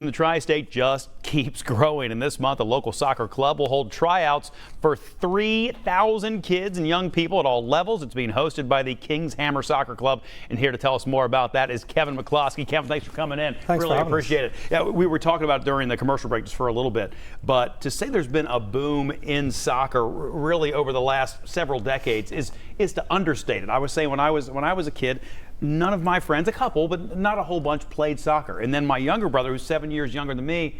The Tri-State just keeps growing, and this month a local soccer club will hold tryouts for 3,000 kids and young people at all levels. It's being hosted by the Kings Hammer Soccer Club, and here to tell us more about that is Kevin McCloskey. Kevin, thanks for coming in. Thanks really for having appreciate it. Yeah, we were talking about it during the commercial break just for a little bit, but to say there's been a boom in soccer really over the last several decades is to understate it. I was saying when I was a kid, none of my friends, a couple, but not a whole bunch, played soccer. And then my younger brother, who's 7 years younger than me,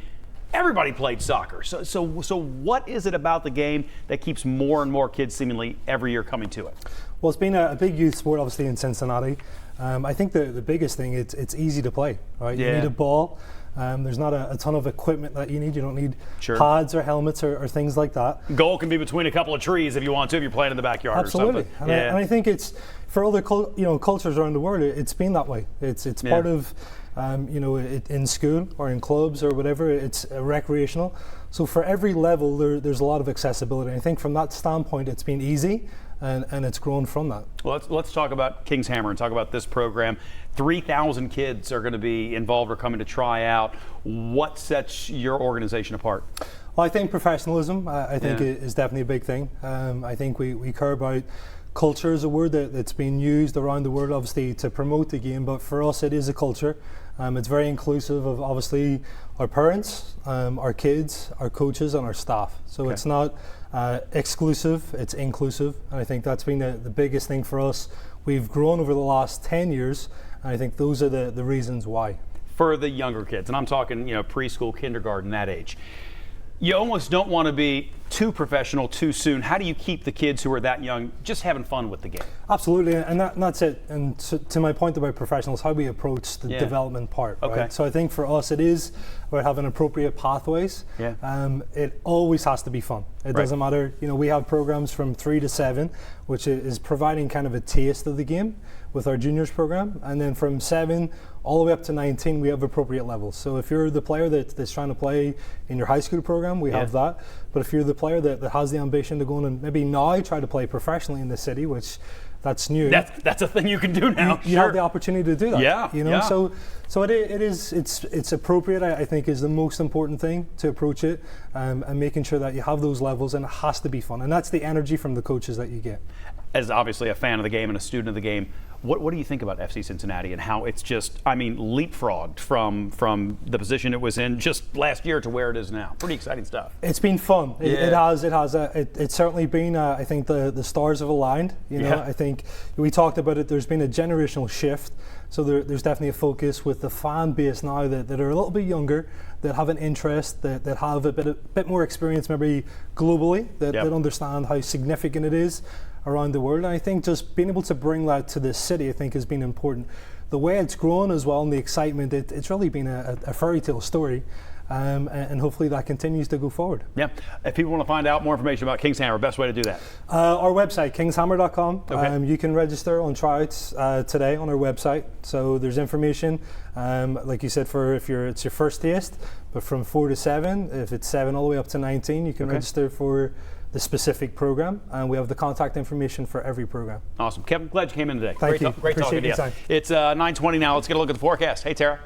everybody played soccer. So what is it about the game that keeps more and more kids seemingly every year coming to it? Well, it's been a big youth sport, obviously, in Cincinnati. I think the biggest thing, it's easy to play, right? Yeah. You need a ball. There's not a ton of equipment that you need. You don't need Sure. pads or helmets or things like that. Goal can be between a couple of trees if you want to, if you're playing in the backyard Absolutely. or something. And I think it's, for other cultures around the world, it's been that way. It's part of, in school or in clubs or whatever, it's recreational. So for every level, there's a lot of accessibility. I think from that standpoint, it's been easy. And it's grown from that. Well, let's talk about King's Hammer and talk about this program. 3,000 kids are going to be involved or coming to try out. What sets your organization apart? Well, I think professionalism, I think is definitely a big thing. I think we care about culture is a word that's been used around the world, obviously, to promote the game, but for us it is a culture. It's very inclusive of, obviously, our parents, our kids, our coaches, and our staff. So It's not exclusive, it's inclusive, and I think that's been the biggest thing for us. We've grown over the last 10 years, and I think those are the reasons why. For the younger kids, and I'm talking preschool, kindergarten, that age, you almost don't want to be too professional too soon. How do you keep the kids who are that young just having fun with the game? Absolutely, and that's it. And to my point about professionals, how we approach the development part. Okay. Right? So I think for us it is about having appropriate pathways. Yeah. It always has to be fun. It doesn't matter. We have programs from 3 to 7, which is providing kind of a taste of the game with our juniors program, and then from 7 all the way up to 19, we have appropriate levels. So if you're the player that's trying to play in your high school program, we have that. But if you're the player that has the ambition to go in and maybe now try to play professionally in the city, which that's new. That's a thing you can do now. You have the opportunity to do that. Yeah. So it's appropriate. I think is the most important thing to approach it, and making sure that you have those levels, and it has to be fun, and that's the energy from the coaches that you get. As obviously a fan of the game and a student of the game, what do you think about FC Cincinnati and how it's just, leapfrogged from the position it was in just last year to where it is now? Pretty exciting stuff. It's been fun. It has. It's certainly been. I think the stars have aligned. I think we talked about it. There's been a generational shift. So there's definitely a focus with the fan base now that are a little bit younger, that have an interest, that have a bit more experience maybe globally, that understand how significant it is around the world. And I think just being able to bring that to this city, I think, has been important. The way it's grown as well, and the excitement, it's really been a fairy tale story. And hopefully that continues to go forward. Yeah. If people want to find out more information about King's Hammer, best way to do that? Our website, kingshammer.com. Okay. You can register on Tryouts today on our website. So there's information, like you said, for it's your first taste, but from 4 to 7, if it's 7 all the way up to 19, you can register for the specific program, and we have the contact information for every program. Awesome. Kevin, glad you came in today. Thank you. Great talking to you. Time. It's 9:20 now. Let's get a look at the forecast. Hey, Tara.